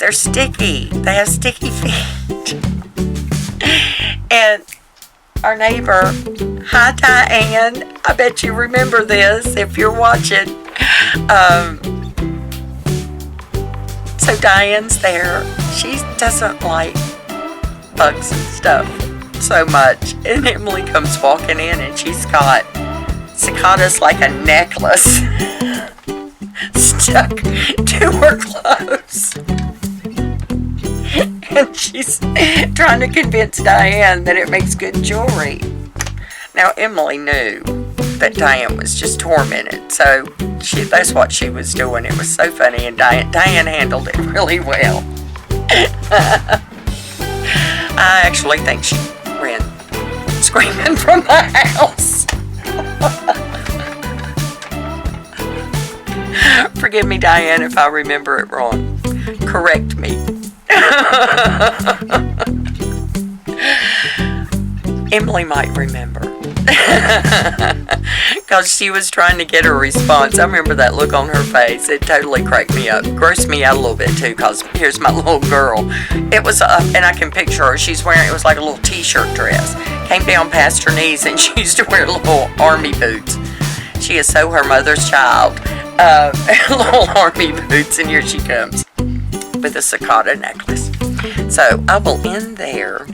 they're sticky. They have sticky feet. And our neighbor, hi Diane, I bet you remember this if you're watching. So Diane's there. She doesn't like bugs and stuff so much. And Emily comes walking in and she's got cicadas like a necklace stuck to her clothes. And she's trying to convince Diane that it makes good jewelry. Now, Emily knew that Diane was just tormented, so that's what she was doing. It was so funny, and Diane handled it really well. I actually think she ran screaming from the house. Forgive me, Diane, if I remember it wrong. Correct me. Emily might remember. Because she was trying to get a response. I remember that look on her face. It totally cracked me up. Grossed me out a little bit too, because here's my little girl. It was and I can picture her. She's wearing, it was like a little t-shirt dress. Came down past her knees, and she used to wear little army boots. She is so her mother's child. Little army boots, and here she comes with a cicada necklace. So I will end there.